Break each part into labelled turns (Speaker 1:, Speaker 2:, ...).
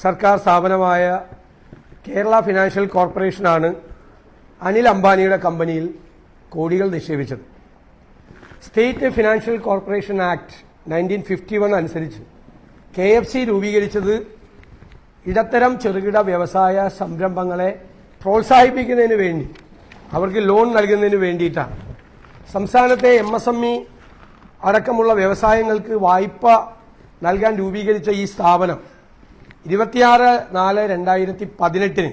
Speaker 1: സർക്കാർ സ്ഥാപനമായ കേരള ഫിനാൻഷ്യൽ കോർപ്പറേഷനാണ് അനിൽ അംബാനിയുടെ കമ്പനിയിൽ കോടികൾ നിക്ഷേപിച്ചത്. സ്റ്റേറ്റ് ഫിനാൻഷ്യൽ കോർപ്പറേഷൻ ആക്ട് 1951 അനുസരിച്ച് KFC രൂപീകരിച്ചത് ഇടത്തരം ചെറുകിട വ്യവസായ സംരംഭങ്ങളെ പ്രോത്സാഹിപ്പിക്കുന്നതിന് വേണ്ടി, അവർക്ക് ലോൺ നൽകുന്നതിന് വേണ്ടിയിട്ടാണ്. സംസ്ഥാനത്തെ MSME അടക്കമുള്ള വ്യവസായങ്ങൾക്ക് വായ്പ നൽകാൻ രൂപീകരിച്ച ഈ സ്ഥാപനം 26/4/2018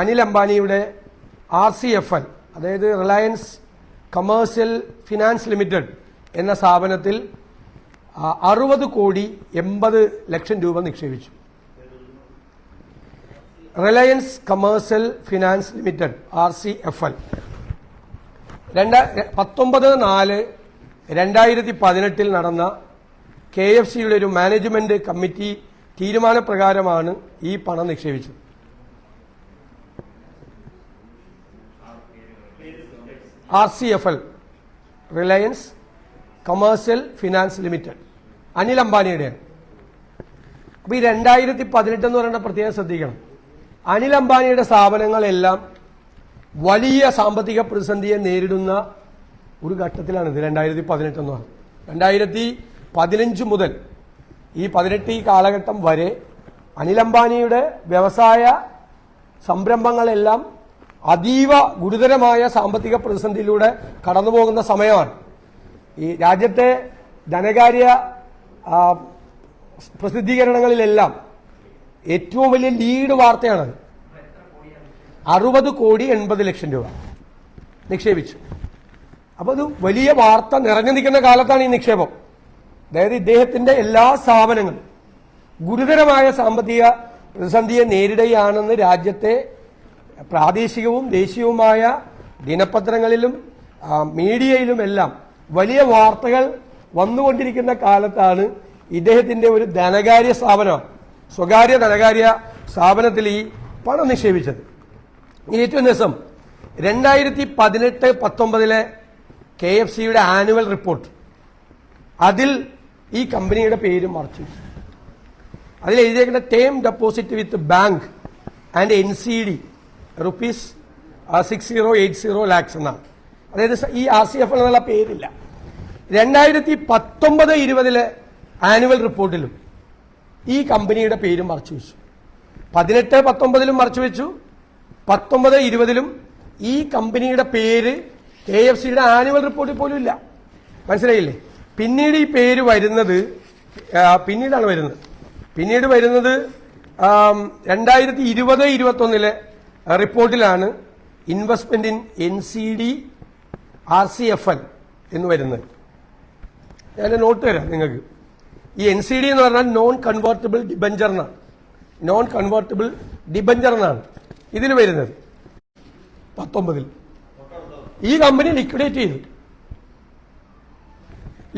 Speaker 1: അനിൽ അംബാനിയുടെ RCFL, അതായത് റിലയൻസ് കമേഴ്സ്യൽ ഫിനാൻസ് ലിമിറ്റഡ് എന്ന സ്ഥാപനത്തിൽ 60,80,00,000 രൂപ നിക്ഷേപിച്ചു. Reliance commercial finance limited RCFL 19/4/2018 നടന്ന KFCയുടെ ഒരു മാനേജ്മെന്റ് കമ്മിറ്റി തീരുമാനപ്രകാരമാണ് ഈ പണം നിക്ഷേപിച്ചത്. RCFL Reliance commercial finance limited Anil അംബാനിയുടെയാണ്. അപ്പൊ ഈ 2018 എന്ന് പറയുന്ന പ്രത്യേകം ശ്രദ്ധിക്കണം. അനിൽ അംബാനിയുടെ സ്ഥാപനങ്ങളെല്ലാം വലിയ സാമ്പത്തിക പ്രതിസന്ധിയെ നേരിടുന്ന ഒരു ഘട്ടത്തിലാണിത്. 2018 എന്ന് പറഞ്ഞത് 2015 മുതൽ ഈ 18 ഈ കാലഘട്ടം വരെ അനിൽ അംബാനിയുടെ വ്യവസായ സംരംഭങ്ങളെല്ലാം അതീവ ഗുരുതരമായ സാമ്പത്തിക പ്രതിസന്ധിയിലൂടെ കടന്നുപോകുന്ന സമയമാണ്. ഈ രാജ്യത്തെ ധനകാര്യ പ്രസിദ്ധീകരണങ്ങളിലെല്ലാം ഏറ്റവും വലിയ ലീഡ് വാർത്തയാണത്. 60,80,00,000 രൂപ നിക്ഷേപിച്ചു. അപ്പോൾ അത് വലിയ വാർത്ത നിറഞ്ഞു നിൽക്കുന്ന കാലത്താണ് ഈ നിക്ഷേപം. അതായത് ഇദ്ദേഹത്തിന്റെ എല്ലാ സ്ഥാപനങ്ങളും ഗുരുതരമായ സാമ്പത്തിക പ്രതിസന്ധിയെ നേരിടുകയാണെന്ന് രാജ്യത്തെ പ്രാദേശികവും ദേശീയവുമായ ദിനപത്രങ്ങളിലും മീഡിയയിലുമെല്ലാം വലിയ വാർത്തകൾ വന്നുകൊണ്ടിരിക്കുന്ന കാലത്താണ് ഇദ്ദേഹത്തിന്റെ ഒരു ധനകാര്യ സ്ഥാപനം, സ്വകാര്യ ധനകാര്യ സ്ഥാപനത്തിൽ ഈ പണം നിക്ഷേപിച്ചത്. ഏറ്റവും ദിവസം 2018-19 KFCയുടെ ആനുവൽ റിപ്പോർട്ട്, അതിൽ ഈ കമ്പനിയുടെ പേര് മറച്ചു. അതിൽ എഴുതിയേക്കുന്ന term deposit with bank and NCD ₹6080 lakhs എന്നാണ്. അതായത് ഈ RCFL എന്നുള്ള പേരില്ല. 2019-20 ആനുവൽ റിപ്പോർട്ടിലും ഈ കമ്പനിയുടെ പേര് മറച്ചു വെച്ചു. 18-19 മറച്ചു വെച്ചു. 19-20 ഈ കമ്പനിയുടെ പേര് KFCയുടെ ആനുവൽ റിപ്പോർട്ടിൽ പോലും ഇല്ല. മനസ്സിലായില്ലേ? പിന്നീട് ഈ പേര് വരുന്നത് പിന്നീട് വരുന്നത് 2020-21 റിപ്പോർട്ടിലാണ് ഇൻവെസ്റ്റ്മെന്റ് ഇൻ NCD RCFL എന്ന് വരുന്നത്. ഞാൻ നോട്ട് തരാം നിങ്ങൾക്ക്. ഈ NCD എന്ന് പറഞ്ഞാൽ നോൺ കൺവേർട്ടിബിൾ ഡിബഞ്ചർ എന്നാണ് ഇതിൽ വരുന്നത്. 19 ഈ കമ്പനി ലിക്വിഡേറ്റ് ചെയ്തു.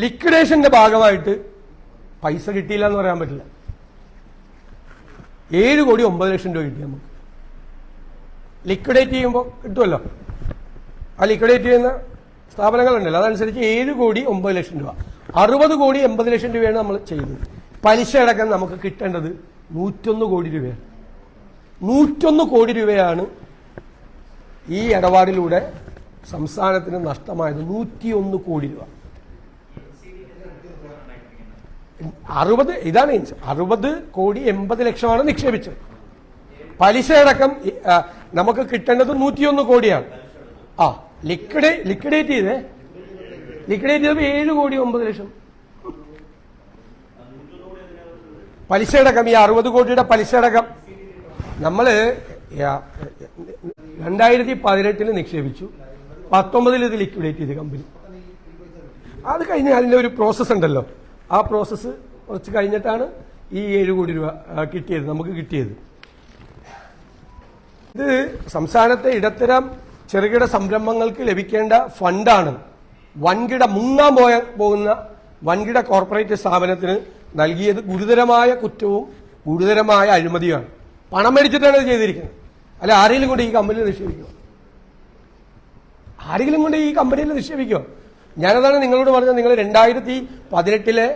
Speaker 1: ലിക്വിഡേഷന്റെ ഭാഗമായിട്ട് പൈസ കിട്ടിയില്ല എന്ന് പറയാൻ പറ്റില്ല. 7,09,00,000 രൂപ കിട്ടി നമുക്ക്. ലിക്വിഡേറ്റ് ചെയ്യുമ്പോൾ കിട്ടുമല്ലോ, ആ ലിക്വിഡേറ്റ് ചെയ്യുന്ന സ്ഥാപനങ്ങളുണ്ടല്ലോ, അതനുസരിച്ച് 7,09,00,000 രൂപ, 60,80,00,000 രൂപയാണ് നമ്മൾ ചെയ്തത്. പലിശ അടക്കം നമുക്ക് കിട്ടേണ്ടത് 101 കോടി രൂപയാണ്. 101 കോടി രൂപയാണ് ഈ ഇടപാടിലൂടെ സംസ്ഥാനത്തിന് നഷ്ടമായത്. 101 കോടി രൂപ. 60,80,00,000 നിക്ഷേപിച്ചത്. പലിശ അടക്കം നമുക്ക് കിട്ടേണ്ടത് 101 കോടിയാണ്. ലിക്വിഡേറ്റ് ചെയ്തപ്പോൾ 7,09,00,000 പലിശ അടക്കം. ഈ 60 കോടിയുടെ പലിശ അടക്കം നമ്മൾ 2018 നിക്ഷേപിച്ചു. 19 ഇത് ലിക്വിഡേറ്റ് ചെയ്ത് കമ്പനി. അത് കഴിഞ്ഞ് അതിന്റെ ഒരു പ്രോസസ് ഉണ്ടല്ലോ, ആ പ്രോസസ്സ് കുറച്ച് കഴിഞ്ഞിട്ടാണ് ഈ 7 കോടി രൂപ നമുക്ക് കിട്ടിയത്. ഇത് സംസ്ഥാനത്തെ ഇടത്തരം ചെറുകിട സംരംഭങ്ങൾക്ക് ലഭിക്കേണ്ട ഫണ്ടാണ്. മുങ്ങാൻ പോകുന്ന വൻകിട കോർപ്പറേറ്റ് സ്ഥാപനത്തിന് നൽകിയത് ഗുരുതരമായ കുറ്റവും ഗുരുതരമായ അഴിമതിയാണ്. പണം മേടിച്ചിട്ടാണ് ഇത് ചെയ്തിരിക്കുന്നത്. അല്ല ആരെങ്കിലും കൊണ്ട് ഈ കമ്പനിയിൽ നിക്ഷേപിക്കുമോ? ഞാനതാണ് നിങ്ങളോട് പറഞ്ഞത്. നിങ്ങൾ 2018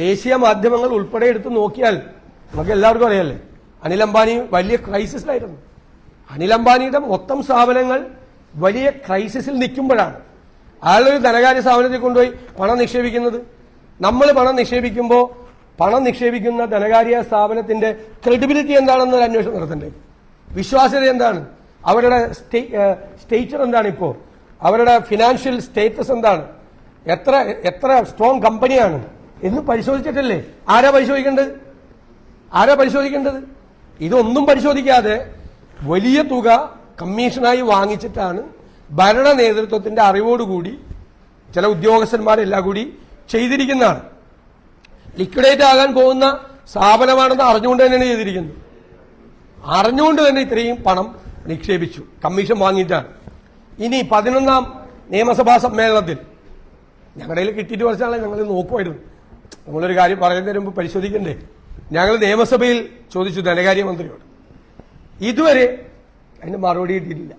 Speaker 1: ദേശീയ മാധ്യമങ്ങൾ ഉൾപ്പെടെ എടുത്ത് നോക്കിയാൽ നമുക്ക് എല്ലാവർക്കും അറിയാല്ലേ, അനിൽ അംബാനി വലിയ ക്രൈസിസിലായിരുന്നു. അനിൽ അംബാനിയുടെ മൊത്തം സ്ഥാപനങ്ങൾ വലിയ ക്രൈസിസിൽ നിൽക്കുമ്പോഴാണ് അയാളൊരു ധനകാര്യ സ്ഥാപനത്തിൽ കൊണ്ടുപോയി പണം നിക്ഷേപിക്കുന്നത്. നമ്മൾ പണം നിക്ഷേപിക്കുമ്പോൾ പണം നിക്ഷേപിക്കുന്ന ധനകാര്യ സ്ഥാപനത്തിന്റെ ക്രെഡിബിലിറ്റി എന്താണെന്ന് ഒരു അന്വേഷണം നടത്തണ്ടേ? വിശ്വാസ്യത എന്താണ്? അവരുടെ സ്റ്റേച്ചർ എന്താണ്? ഇപ്പോൾ അവരുടെ ഫിനാൻഷ്യൽ സ്റ്റേറ്റസ് എന്താണ്? എത്ര സ്ട്രോങ് കമ്പനിയാണ് എന്ന് പരിശോധിച്ചിട്ടല്ലേ? ആരാ പരിശോധിക്കേണ്ടത്? ഇതൊന്നും പരിശോധിക്കാതെ വലിയ തുക കമ്മീഷനായി വാങ്ങിച്ചിട്ടാണ് ഭരണ നേതൃത്വത്തിന്റെ അറിവോടുകൂടി ചില ഉദ്യോഗസ്ഥന്മാരെല്ലാം കൂടി ചെയ്തിരിക്കുന്നതാണ്. ലിക്വിഡേറ്റ് ആകാൻ പോകുന്ന സ്ഥാപനമാണെന്ന് അറിഞ്ഞുകൊണ്ട് തന്നെയാണ് ചെയ്തിരിക്കുന്നത്. അറിഞ്ഞുകൊണ്ട് തന്നെ ഇത്രയും പണം നിക്ഷേപിച്ചു, കമ്മീഷൻ വാങ്ങിയിട്ടാണ്. ഇനി 11ാം നിയമസഭാ സമ്മേളനത്തിൽ ഞങ്ങളുടെ കയ്യിൽ കിട്ടിയിട്ട് കുറച്ചാളെ ഞങ്ങൾ നോക്കുമായിരുന്നു. നമ്മളൊരു കാര്യം പറയുന്നതിന് മുമ്പ് പരിശോധിക്കണ്ടേ? ഞങ്ങൾ നിയമസഭയിൽ ചോദിച്ചു ധനകാര്യമന്ത്രിയോട്, ഇതുവരെ അതിന് മറുപടി കിട്ടിയിട്ടില്ല.